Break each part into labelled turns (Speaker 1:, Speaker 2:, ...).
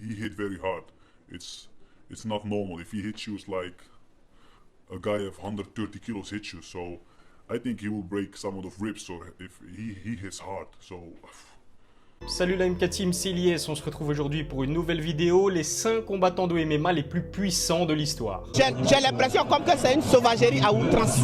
Speaker 1: he hit very hard. It's not normal. If he hits you, it's like a guy of 130 kilos hits you. So I think he will break some of the ribs. So if he hits hard, so.
Speaker 2: Salut la MK Team, c'est Ilyes, on se retrouve aujourd'hui pour une nouvelle vidéo, les 5 combattants de MMA les plus puissants de l'histoire.
Speaker 3: J'ai l'impression comme que c'est une sauvagerie à outrance.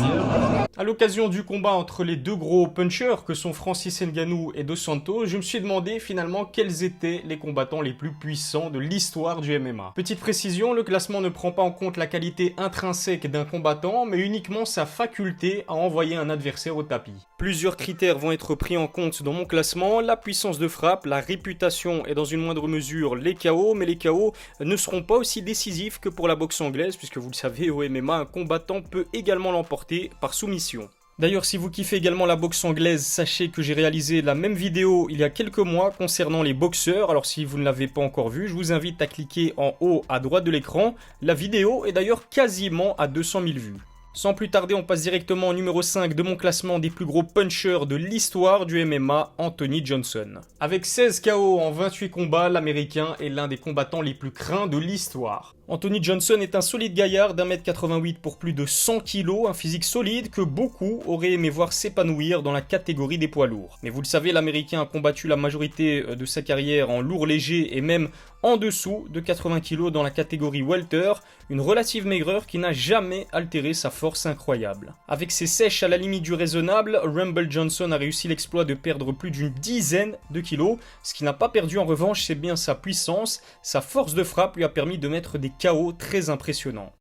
Speaker 2: À l'occasion du combat entre les deux gros punchers que sont Francis Ngannou et Dos Santos, je me suis demandé finalement quels étaient les combattants les plus puissants de l'histoire du MMA. Petite précision, le classement ne prend pas en compte la qualité intrinsèque d'un combattant, mais uniquement sa faculté à envoyer un adversaire au tapis. Plusieurs critères vont être pris en compte dans mon classement, la puissance de frappe, la réputation et dans une moindre mesure les KO, mais les KO ne seront pas aussi décisifs que pour la boxe anglaise, puisque vous le savez, au MMA, un combattant peut également l'emporter par soumission. D'ailleurs, si vous kiffez également la boxe anglaise, sachez que j'ai réalisé la même vidéo il y a quelques mois concernant les boxeurs. Alors si vous ne l'avez pas encore vue, je vous invite à cliquer en haut à droite de l'écran. La vidéo est d'ailleurs quasiment à 200 000 vues. Sans plus tarder, on passe directement au numéro 5 de mon classement des plus gros punchers de l'histoire du MMA, Anthony Johnson. Avec 16 KO en 28 combats, l'Américain est l'un des combattants les plus craints de l'histoire. Anthony Johnson est un solide gaillard d'1m88 pour plus de 100 kg, un physique solide que beaucoup auraient aimé voir s'épanouir dans la catégorie des poids lourds. Mais vous le savez, l'Américain a combattu la majorité de sa carrière en lourd léger et même en dessous de 80 kg dans la catégorie welter, une relative maigreur qui n'a jamais altéré sa force incroyable. Avec ses sèches à la limite du raisonnable, Rumble Johnson a réussi l'exploit de perdre plus d'une dizaine de kilos. Ce qui n'a pas perdu en revanche, c'est bien sa puissance. Sa force de frappe lui a permis de mettre des KO très impressionnants.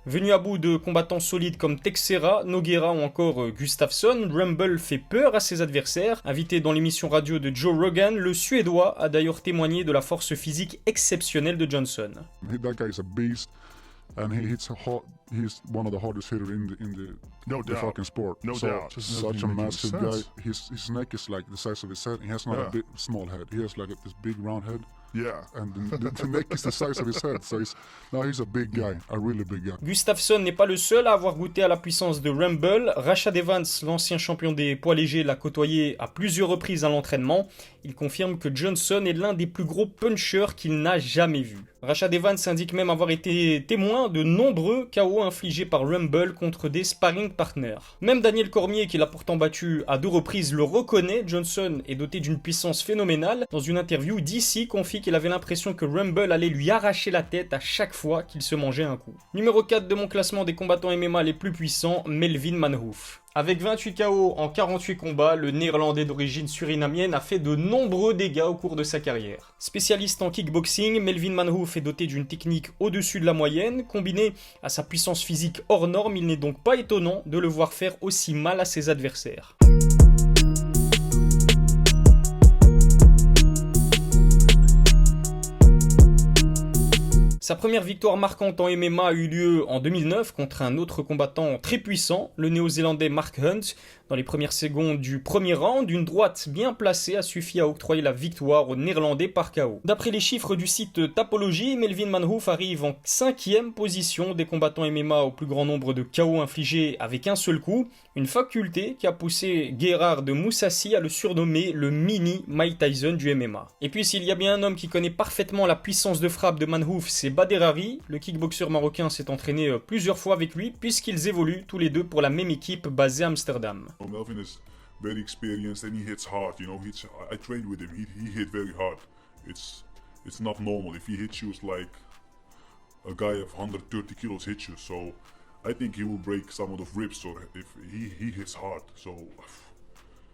Speaker 2: Venu à bout de combattants solides comme Teixeira, Nogueira ou encore Gustafsson, Rumble fait peur à ses adversaires. Invité dans l'émission radio de Joe Rogan, le Suédois a d'ailleurs témoigné de la force physique exceptionnelle de Johnson.
Speaker 4: That guy is a beast, and he hits hard. He's one of the hardest hitters in the fucking sport.
Speaker 1: No doubt.
Speaker 4: Such a massive guy. His neck is like the size of his head. He has not a big, small head. He has like this big round head.
Speaker 1: Yeah.
Speaker 4: And the neck is the size of his head. So he's a big guy, a really big guy.
Speaker 2: Gustafsson n'est pas le seul à avoir goûté à la puissance de Rumble. Rashad Evans, l'ancien champion des poids légers, l'a côtoyé à plusieurs reprises à l'entraînement. Il confirme que Johnson est l'un des plus gros punchers qu'il n'a jamais vu. Rashad Evans indique même avoir été témoin de nombreux KO infligés par Rumble contre des sparring partners. Même Daniel Cormier, qui l'a pourtant battu à 2 reprises, le reconnaît. Johnson est doté d'une puissance phénoménale. Dans une interview, DC confie qu'il avait l'impression que Rumble allait lui arracher la tête à chaque fois qu'il se mangeait un coup. Numéro 4 de mon classement des combattants MMA les plus puissants, Melvin Manhoef. Avec 28 KO en 48 combats, le néerlandais d'origine surinamienne a fait de nombreux dégâts au cours de sa carrière. Spécialiste en kickboxing, Melvin Manhoef est doté d'une technique au-dessus de la moyenne. Combiné à sa puissance physique hors norme, il n'est donc pas étonnant de le voir faire aussi mal à ses adversaires. Sa première victoire marquante en MMA a eu lieu en 2009 contre un autre combattant très puissant, le néo-zélandais Mark Hunt. Dans les premières secondes du premier round, une droite bien placée a suffi à octroyer la victoire aux Néerlandais par KO. D'après les chiffres du site Tapology, Melvin Manhoef arrive en 5e position des combattants MMA au plus grand nombre de KO infligés avec un seul coup, une faculté qui a poussé Gerard de Moussassi à le surnommer le mini Mike Tyson du MMA. Et puis s'il y a bien un homme qui connaît parfaitement la puissance de frappe de Manhoef, c'est Badr Hari. Le kickboxer marocain s'est entraîné plusieurs fois avec lui puisqu'ils évoluent tous les deux pour la même équipe basée à Amsterdam.
Speaker 1: Melvin is very experienced and he hits hard. You know, I trained with him. He hit very hard. It's not normal. If he hits you, it's like a guy of 130 kilos hits you. So I think he will break some of the ribs. So if he hits hard, so.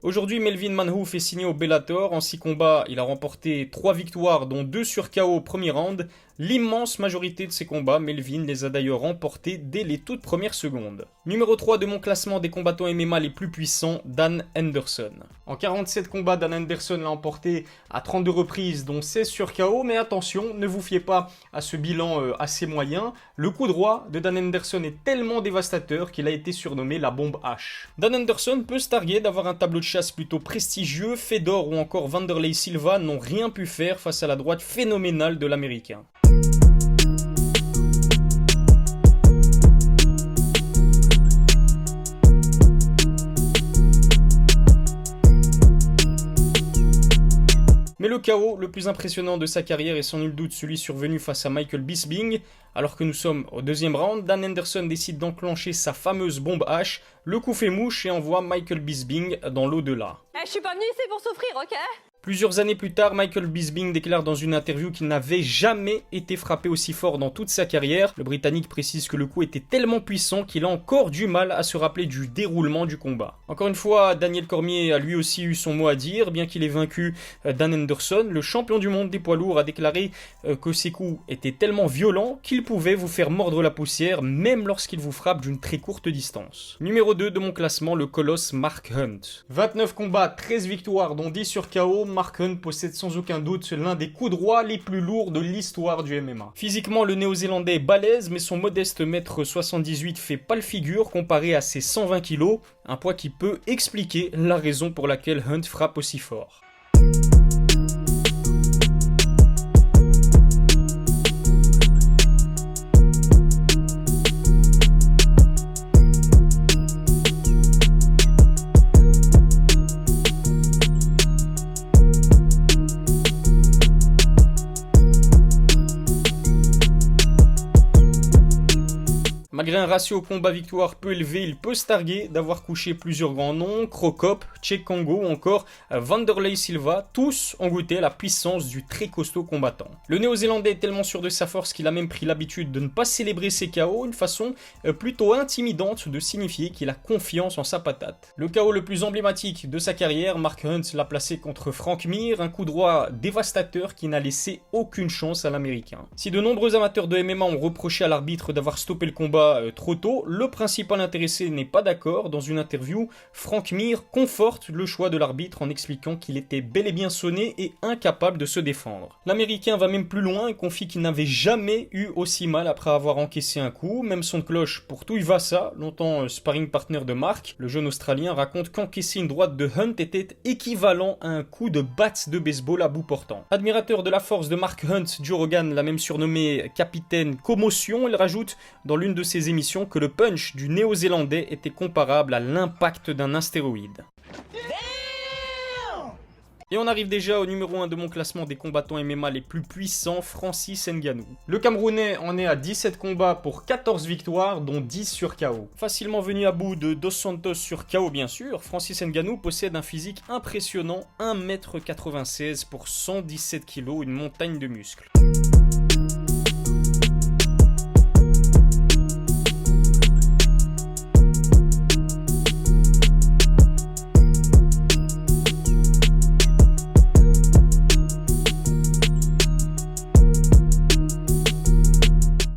Speaker 2: Aujourd'hui, Melvin Manhoef est signé au Bellator. En 6 combats, il a remporté 3 victoires, dont 2 sur KO au premier round. L'immense majorité de ses combats, Melvin les a d'ailleurs remportés dès les toutes premières secondes. Numéro 3 de mon classement des combattants MMA les plus puissants, Dan Henderson. En 47 combats, Dan Henderson l'a emporté à 32 reprises, dont 16 sur KO. Mais attention, ne vous fiez pas à ce bilan assez moyen. Le coup droit de Dan Henderson est tellement dévastateur qu'il a été surnommé la bombe H. Dan Henderson peut se targuer d'avoir un tableau de chasse plutôt prestigieux. Fedor ou encore Wanderlei Silva n'ont rien pu faire face à la droite phénoménale de l'Américain. Le KO le plus impressionnant de sa carrière est sans nul doute celui survenu face à Michael Bisping. Alors que nous sommes au deuxième round, Dan Henderson décide d'enclencher sa fameuse bombe H, le coup fait mouche et envoie Michael Bisping dans l'au-delà.
Speaker 5: Je suis pas venu ici pour souffrir, ok?
Speaker 2: Plusieurs années plus tard, Michael Bisping déclare dans une interview qu'il n'avait jamais été frappé aussi fort dans toute sa carrière. Le Britannique précise que le coup était tellement puissant qu'il a encore du mal à se rappeler du déroulement du combat. Encore une fois, Daniel Cormier a lui aussi eu son mot à dire. Bien qu'il ait vaincu Dan Henderson, le champion du monde des poids lourds a déclaré que ses coups étaient tellement violents qu'ils pouvaient vous faire mordre la poussière, même lorsqu'il vous frappe d'une très courte distance. Numéro 2 de mon classement, le colosse Mark Hunt. 29 combats, 13 victoires, dont 10 sur KO. Mark Hunt possède sans aucun doute l'un des coups droits les plus lourds de l'histoire du MMA. Physiquement, le néo-zélandais est balèze, mais son modeste mètre 78 fait pas le figure comparé à ses 120 kg, un poids qui peut expliquer la raison pour laquelle Hunt frappe aussi fort. Malgré un ratio combat-victoire peu élevé, il peut se targuer d'avoir couché plusieurs grands noms, Cro Cop, Cheick Kongo ou encore Wanderlei Silva, tous ont goûté à la puissance du très costaud combattant. Le néo-zélandais est tellement sûr de sa force qu'il a même pris l'habitude de ne pas célébrer ses KO, une façon plutôt intimidante de signifier qu'il a confiance en sa patate. Le KO le plus emblématique de sa carrière, Mark Hunt l'a placé contre Frank Mir, un coup droit dévastateur qui n'a laissé aucune chance à l'américain. Si de nombreux amateurs de MMA ont reproché à l'arbitre d'avoir stoppé le combat trop tôt, le principal intéressé n'est pas d'accord. Dans une interview, Frank Mir conforte le choix de l'arbitre en expliquant qu'il était bel et bien sonné et incapable de se défendre. L'américain va même plus loin et confie qu'il n'avait jamais eu aussi mal après avoir encaissé un coup. Même son cloche pour Tuivasa, longtemps sparring partner de Mark, le jeune australien, raconte qu'encaisser une droite de Hunt était équivalent à un coup de batte de baseball à bout portant. Admirateur de la force de Mark Hunt, Joe Rogan l'a même surnommé capitaine commotion. Il rajoute dans l'une de ses émissions que le punch du néo-zélandais était comparable à l'impact d'un astéroïde. Et on arrive déjà au numéro 1 de mon classement des combattants MMA les plus puissants, Francis Ngannou. Le Camerounais en est à 17 combats pour 14 victoires, dont 10 sur KO. Facilement venu à bout de Dos Santos sur KO bien sûr, Francis Ngannou possède un physique impressionnant, 1,96 m pour 117 kg, une montagne de muscles.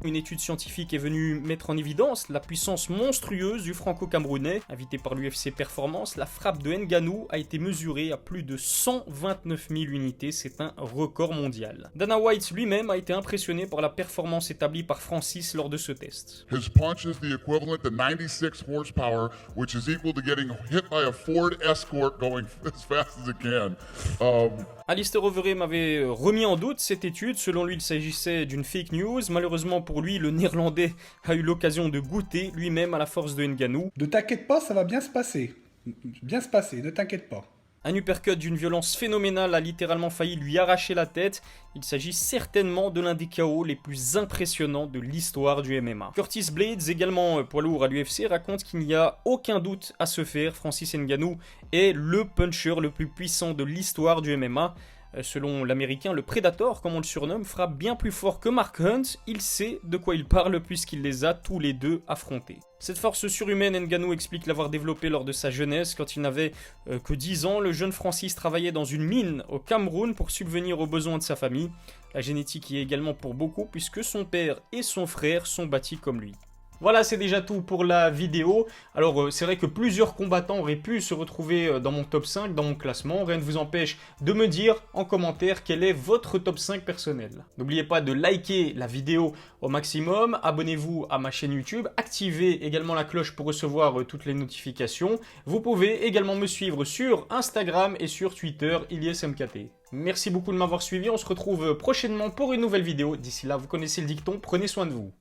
Speaker 2: Une étude scientifique est venue mettre en évidence la puissance monstrueuse du franco-camerounais. Invité par l'UFC Performance, la frappe de Ngannou a été mesurée à plus de 129 000 unités, c'est un record mondial. Dana White lui-même a été impressionné par la performance établie par Francis lors de ce test.
Speaker 4: His punch is the equivalent to 96 horsepower, which is equal to getting hit by a Ford Escort going as fast as it can.
Speaker 2: Alistair Overeem avait remis en doute cette étude. Selon lui, il s'agissait d'une fake news. Malheureusement pour lui, le Néerlandais a eu l'occasion de goûter lui-même à la force de Ngannou.
Speaker 6: Ne t'inquiète pas, ça va bien se passer. Bien se passer, ne t'inquiète pas.
Speaker 2: Un uppercut d'une violence phénoménale a littéralement failli lui arracher la tête. Il s'agit certainement de l'un des KO les plus impressionnants de l'histoire du MMA. Curtis Blades, également poids lourd à l'UFC, raconte qu'il n'y a aucun doute à se faire. Francis Ngannou est le puncher le plus puissant de l'histoire du MMA. Selon l'américain, le Predator, comme on le surnomme, frappe bien plus fort que Mark Hunt. Il sait de quoi il parle puisqu'il les a tous les deux affrontés. Cette force surhumaine, Ngannou explique l'avoir développée lors de sa jeunesse. Quand il n'avait que 10 ans, le jeune Francis travaillait dans une mine au Cameroun pour subvenir aux besoins de sa famille. La génétique y est également pour beaucoup puisque son père et son frère sont bâtis comme lui. Voilà, c'est déjà tout pour la vidéo. Alors, c'est vrai que plusieurs combattants auraient pu se retrouver dans mon top 5, dans mon classement. Rien ne vous empêche de me dire en commentaire quel est votre top 5 personnel. N'oubliez pas de liker la vidéo au maximum. Abonnez-vous à ma chaîne YouTube. Activez également la cloche pour recevoir toutes les notifications. Vous pouvez également me suivre sur Instagram et sur Twitter, IlyesMKT. Merci beaucoup de m'avoir suivi. On se retrouve prochainement pour une nouvelle vidéo. D'ici là, vous connaissez le dicton. Prenez soin de vous.